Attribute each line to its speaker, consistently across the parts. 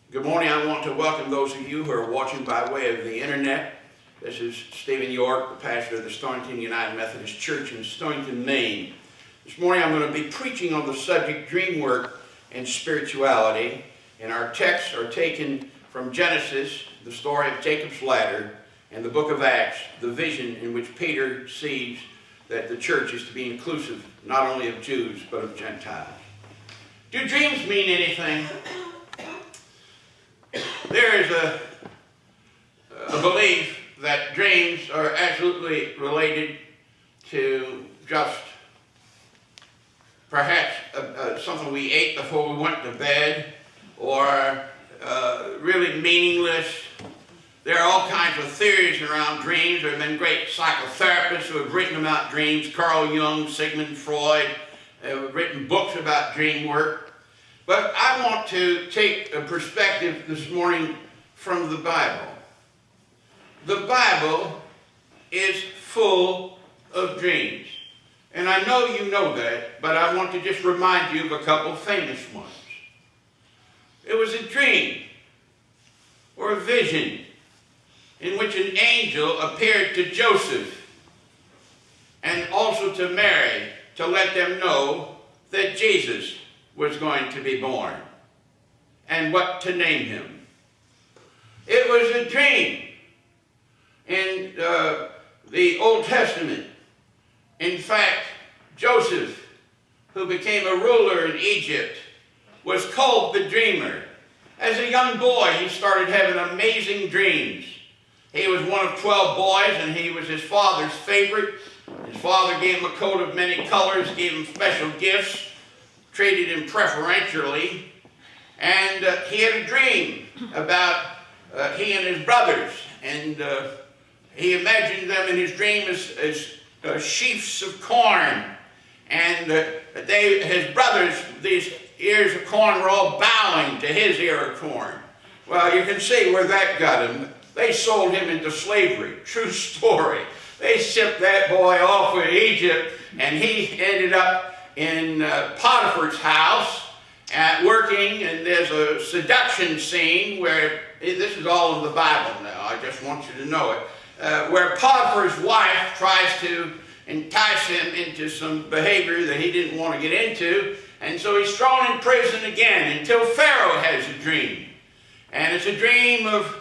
Speaker 1: Good morning. I want to welcome those of you who are watching by way of the internet. This is Stephen York, the pastor of the Stonington United Methodist Church in Stonington, Maine. This morning I'm going to be preaching on the subject Dreamwork and Spirituality, and our texts are taken from Genesis, the story of Jacob's ladder, and the book of Acts, the vision in which Peter sees that the church is to be inclusive not only of Jews but of Gentiles. Do dreams mean anything? There is a belief that dreams are absolutely related to just perhaps something we ate before we went to bed, or really meaningless. There are all kinds of theories around dreams. There have been great psychotherapists who have written about dreams. Carl Jung, Sigmund Freud have written books about dream work. But I want to take a perspective this morning from the Bible. The Bible is full of dreams. And I know you know that, but I want to just remind you of a couple famous ones. It was a dream or a vision in which an angel appeared to Joseph and also to Mary to let them know that Jesus was going to be born and what to name him. It was a dream in the Old Testament. In fact, Joseph, who became a ruler in Egypt, was called the dreamer. As a young boy, he started having amazing dreams. He was one of 12 boys, and he was his father's favorite. His father gave him a coat of many colors, gave him special gifts, treated him preferentially, and he had a dream about he and his brothers, and he imagined them in his dream as sheaves of corn, and his brothers, these ears of corn, were all bowing to his ear of corn. Well, you can see where that got him. They sold him into slavery. True story. They shipped that boy off to Egypt, and he ended up in Potiphar's house working, and there's a seduction scene where, this is all in the Bible now, I just want you to know it, where Potiphar's wife tries to entice him into some behavior that he didn't want to get into, and so he's thrown in prison again until Pharaoh has a dream. And it's a dream of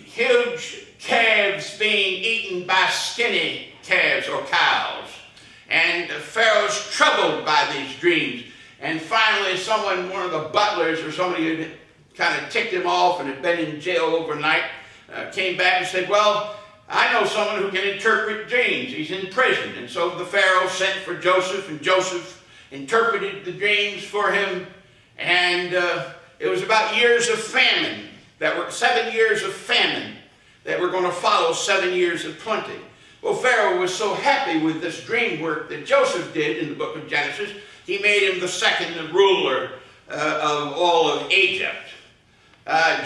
Speaker 1: huge calves being eaten by skinny calves or cows. And Pharaoh's troubled by these dreams. And finally one of the butlers or somebody who kind of ticked him off and had been in jail overnight, came back and said, well, I know someone who can interpret dreams. He's in prison. And so the Pharaoh sent for Joseph, and Joseph interpreted the dreams for him. And it was about years of famine, 7 years of famine that were going to follow 7 years of plenty. Well, Pharaoh was so happy with this dream work that Joseph did in the book of Genesis, he made him the second ruler of all of Egypt.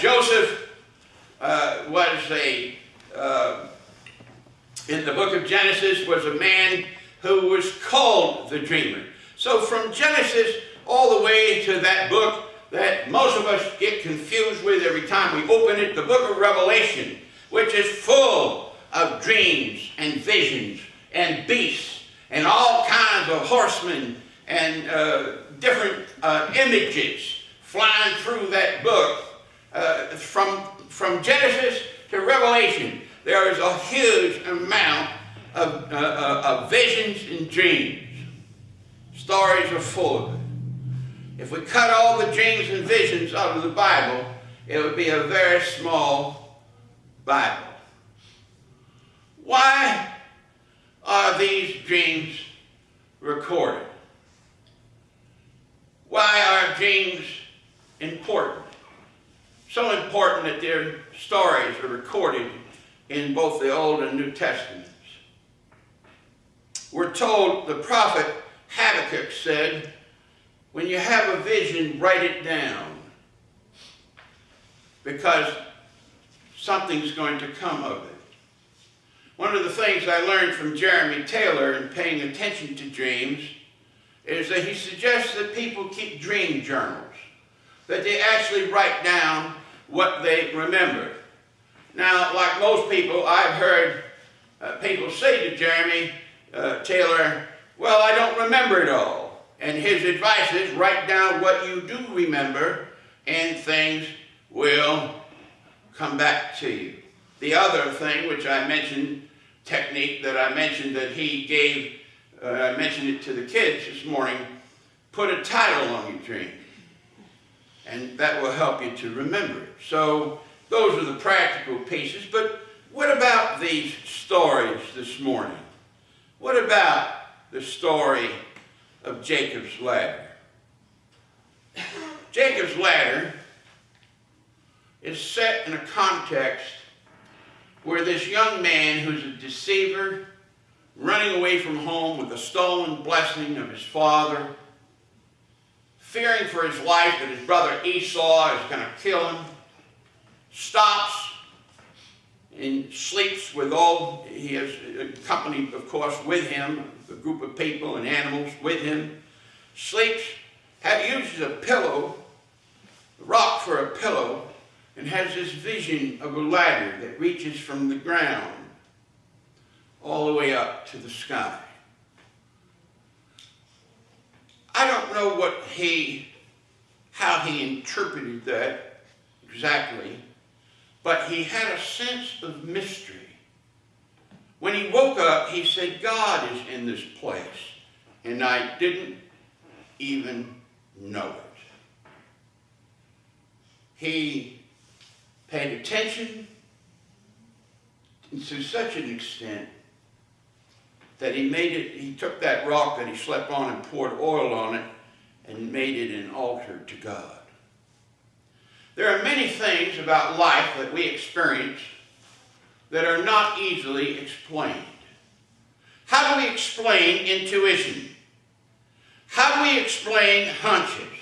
Speaker 1: Joseph in the book of Genesis, was a man who was called the dreamer. So from Genesis all the way to that book that most of us get confused with every time we open it, the book of Revelation, which is full of dreams and visions and beasts and all kinds of horsemen and different images flying through that book. From Genesis to Revelation, there is a huge amount of visions and dreams. Stories are full of it. If we cut all the dreams and visions out of the Bible, it would be a very small Bible. Why are these dreams recorded? Why are dreams important? So important that their stories are recorded in both the Old and New Testaments. We're told, the prophet Habakkuk said, when you have a vision, write it down, because something's going to come of it. One of the things I learned from Jeremy Taylor in paying attention to dreams is that he suggests that people keep dream journals. that they actually write down what they remember. Now, like most people, I've heard people say to Jeremy Taylor, well, I don't remember it all. And his advice is write down what you do remember and things will come back to you. The other thing, which I mentioned, technique that I mentioned that he gave, I mentioned it to the kids this morning, put a title on your dream. And that will help you to remember it. So those are the practical pieces. But what about these stories this morning? What about the story of Jacob's ladder? Jacob's ladder is set in a context where this young man who's a deceiver, running away from home with the stolen blessing of his father, fearing for his life that his brother Esau is going to kill him, stops and sleeps with all, he has a company, of course, with him, a group of people and animals with him, sleeps, uses a pillow, a rock for a pillow, and has this vision of a ladder that reaches from the ground all the way up to the sky. I don't know how he interpreted that exactly, but he had a sense of mystery. When he woke up, he said, God is in this place, and I didn't even know it. He paid attention to such an extent that he took that rock that he slept on and poured oil on it and made it an altar to God. There are many things about life that we experience that are not easily explained. How do we explain intuition? How do we explain hunches?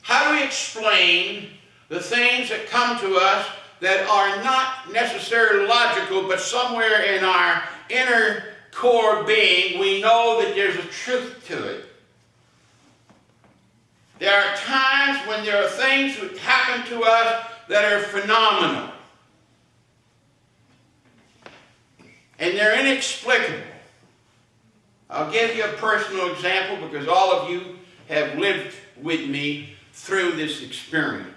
Speaker 1: How do we explain the things that come to us that are not necessarily logical, but somewhere in our inner core being, we know that there's a truth to it? There are times when there are things that happen to us that are phenomenal. And they're inexplicable. I'll give you a personal example because all of you have lived with me through this experience.